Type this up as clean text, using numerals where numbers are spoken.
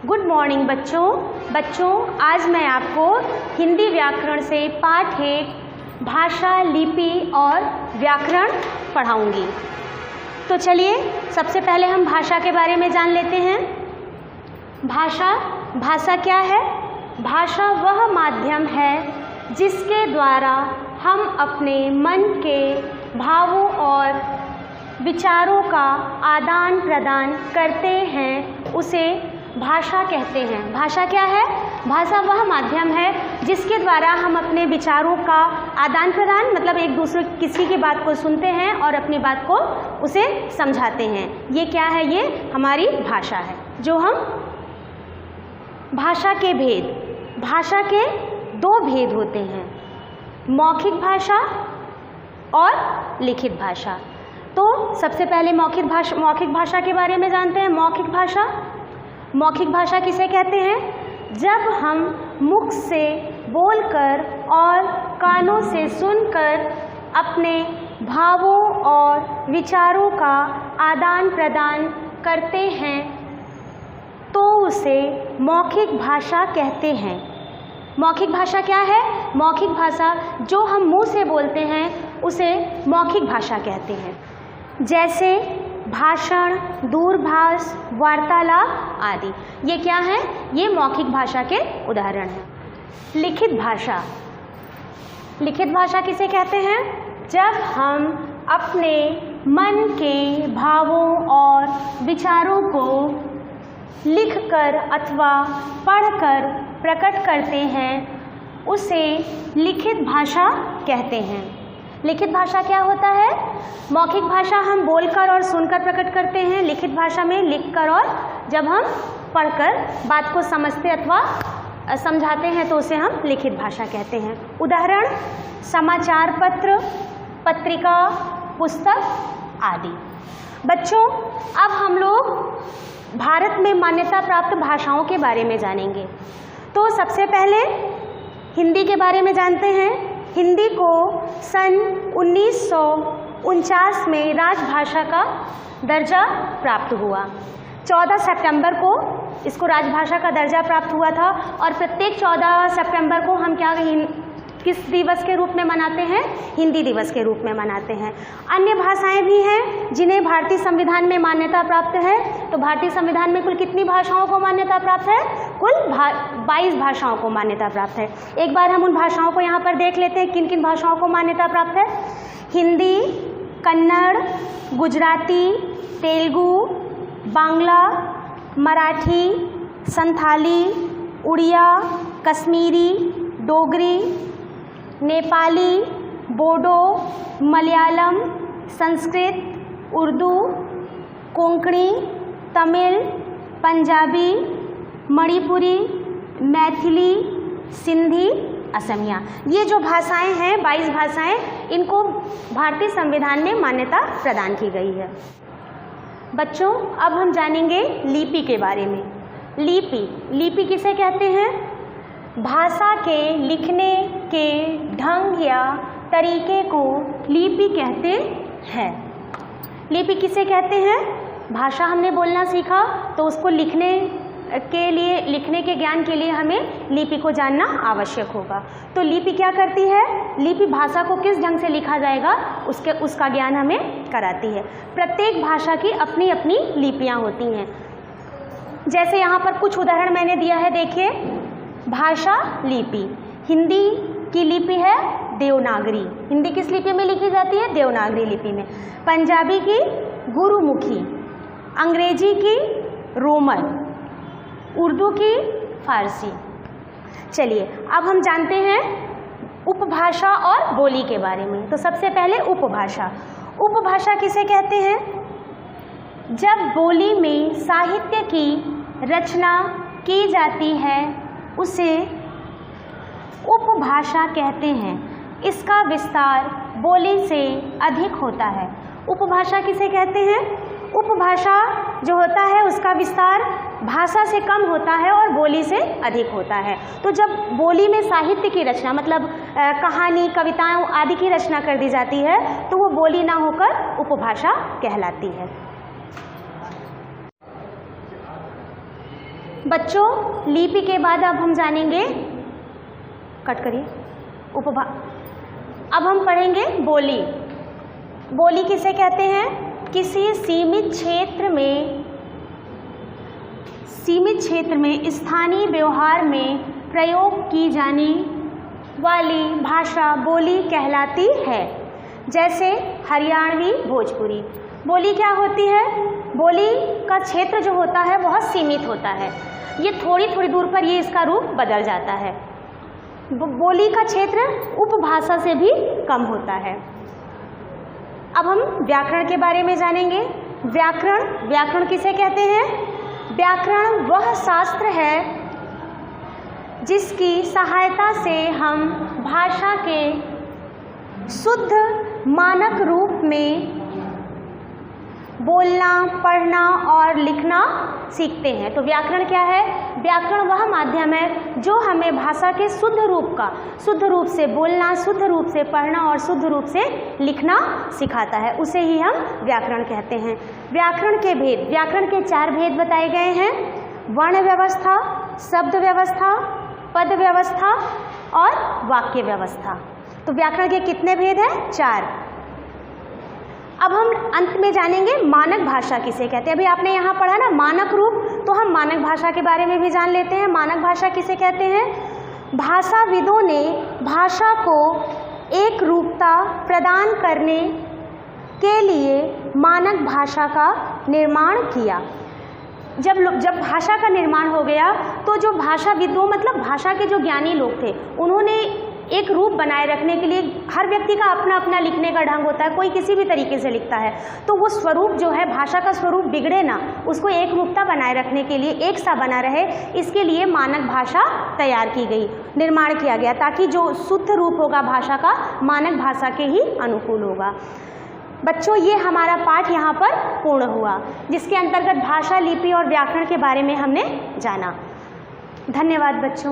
Good morning बच्चों आज मैं आपको हिंदी व्याकरण से पाठ 1 भाषा, लिपि और व्याकरण पढ़ाऊंगी। तो चलिए सबसे पहले हम भाषा के बारे में जान लेते हैं। भाषा क्या है? भाषा वह माध्यम है जिसके द्वारा हम अपने मन के भावों और विचारों का आदान प्रदान करते हैं, उसे भाषा कहते हैं। भाषा क्या है? भाषा वह माध्यम है जिसके द्वारा हम अपने विचारों का आदान प्रदान, मतलब एक दूसरे किसी की बात को सुनते हैं और अपनी बात को उसे समझाते हैं। ये क्या है? ये हमारी भाषा है। जो हम भाषा के भेद, भाषा के 2 भेद होते हैं, मौखिक भाषा और लिखित भाषा। तो सबसे पहले मौखिक भाषा के बारे में जानते हैं। मौखिक भाषा किसे कहते हैं? जब हम मुख से बोलकर और कानों से सुनकर अपने भावों और विचारों का आदान प्रदान करते हैं तो उसे मौखिक भाषा कहते हैं। मौखिक भाषा क्या है? मौखिक भाषा जो हम मुंह से बोलते हैं उसे मौखिक भाषा कहते हैं। जैसे भाषण, दूरभाष, वार्तालाप आदि, ये क्या है? ये मौखिक भाषा के उदाहरण हैं। लिखित भाषा किसे कहते हैं? जब हम अपने मन के भावों और विचारों को लिखकर अथवा पढ़कर प्रकट करते हैं, उसे लिखित भाषा कहते हैं। लिखित भाषा क्या होता है? मौखिक भाषा हम बोलकर और सुनकर प्रकट करते हैं। लिखित भाषा में लिखकर और जब हम पढ़कर बात को समझते अथवा समझाते हैं तो उसे हम लिखित भाषा कहते हैं। उदाहरण: समाचार पत्र, पत्रिका, पुस्तक आदि। बच्चों, अब हम लोग भारत में मान्यता प्राप्त भाषाओं के बारे में जानेंगे। तो सबसे पहले हिंदी के बारे में जानते हैं। हिंदी को सन 1949 में राजभाषा का दर्जा प्राप्त हुआ। 14 सितंबर को इसको राजभाषा का दर्जा प्राप्त हुआ था और प्रत्येक 14 सितंबर को हम किस दिवस के रूप में मनाते हैं? हिंदी दिवस के रूप में मनाते हैं। अन्य भाषाएं भी हैं जिन्हें भारतीय संविधान में मान्यता प्राप्त है। तो भारतीय संविधान में कुल कितनी भाषाओं को मान्यता प्राप्त है? कुल 22 भाषाओं को मान्यता प्राप्त है। एक बार हम उन भाषाओं को यहाँ पर देख लेते हैं, किन किन भाषाओं को मान्यता प्राप्त है। हिंदी, कन्नड़, गुजराती, तेलुगु, बांग्ला, मराठी, संथाली, उड़िया, कश्मीरी, डोगरी, नेपाली, बोडो, मलयालम, संस्कृत, उर्दू, कोंकणी, तमिल, पंजाबी, मणिपुरी, मैथिली, सिंधी, असमिया। ये जो भाषाएं हैं, 22 भाषाएं, इनको भारतीय संविधान में मान्यता प्रदान की गई है। बच्चों, अब हम जानेंगे लिपि के बारे में। लिपि किसे कहते हैं? भाषा के लिखने के ढंग या तरीके को लिपि कहते हैं। लिपि किसे कहते हैं? भाषा हमने बोलना सीखा तो उसको लिखने के ज्ञान के लिए हमें लिपि को जानना आवश्यक होगा। तो लिपि क्या करती है? लिपि भाषा को किस ढंग से लिखा जाएगा उसका ज्ञान हमें कराती है। प्रत्येक भाषा की अपनी अपनी लिपियाँ होती हैं। जैसे यहाँ पर कुछ उदाहरण मैंने दिया है, देखिए। भाषा लिपि, हिंदी की लिपि है देवनागरी। हिंदी किस लिपि में लिखी जाती है? देवनागरी लिपि में। पंजाबी की गुरुमुखी, अंग्रेजी की रोमन, उर्दू की फारसी। चलिए अब हम जानते हैं उपभाषा और बोली के बारे में। तो सबसे पहले उपभाषा किसे कहते हैं? जब बोली में साहित्य की रचना की जाती है उसे उपभाषा कहते हैं। इसका विस्तार बोली से अधिक होता है। उपभाषा किसे कहते हैं? उपभाषा जो होता है उसका विस्तार भाषा से कम होता है और बोली से अधिक होता है। तो जब बोली में साहित्य की रचना, मतलब कहानी, कविताओं आदि की रचना कर दी जाती है तो वो बोली ना होकर उपभाषा कहलाती है। बच्चों लिपि के बाद अब हम जानेंगे, कट करिए, अब हम पढ़ेंगे बोली। बोली किसे कहते हैं? किसी सीमित क्षेत्र में स्थानीय व्यवहार में प्रयोग की जाने वाली भाषा बोली कहलाती है। जैसे हरियाणवी, भोजपुरी। बोली क्या होती है? बोली का क्षेत्र जो होता है बहुत सीमित होता है, ये थोड़ी थोड़ी दूर पर ये इसका रूप बदल जाता है। बोली का क्षेत्र उपभाषा से भी कम होता है। अब हम व्याकरण के बारे में जानेंगे। व्याकरण किसे कहते हैं? व्याकरण वह शास्त्र है जिसकी सहायता से हम भाषा के शुद्ध मानक रूप में बोलना, पढ़ना और लिखना सीखते हैं। तो व्याकरण क्या है? व्याकरण वह माध्यम है जो हमें भाषा के शुद्ध रूप से बोलना, शुद्ध रूप से पढ़ना और शुद्ध रूप से लिखना सिखाता है, उसे ही हम व्याकरण कहते हैं। व्याकरण के भेद, व्याकरण के 4 भेद बताए गए हैं: वर्ण व्यवस्था, शब्द व्यवस्था, पद व्यवस्था और वाक्य व्यवस्था। तो व्याकरण के कितने भेद हैं? 4। अब हम अंत में जानेंगे मानक भाषा किसे कहते हैं। अभी आपने यहाँ पढ़ा ना मानक रूप, तो हम मानक भाषा के बारे में भी जान लेते हैं। मानक भाषा किसे कहते हैं? भाषाविदों ने भाषा को एक रूपता प्रदान करने के लिए मानक भाषा का निर्माण किया। जब भाषा का निर्माण हो गया तो जो भाषाविदों मतलब भाषा के जो ज्ञानी लोग थे, उन्होंने एक रूप बनाए रखने के लिए, हर व्यक्ति का अपना अपना लिखने का ढंग होता है, कोई किसी भी तरीके से लिखता है, तो वो स्वरूप जो है, भाषा का स्वरूप बिगड़े ना, उसको एक रूपता बनाए रखने के लिए, एक सा बना रहे, इसके लिए मानक भाषा तैयार की गई, निर्माण किया गया, ताकि जो शुद्ध रूप होगा भाषा का, मानक भाषा के ही अनुकूल होगा। बच्चों, ये हमारा पाठ यहाँ पर पूर्ण हुआ, जिसके अंतर्गत भाषा, लिपि और व्याकरण के बारे में हमने जाना। धन्यवाद बच्चों।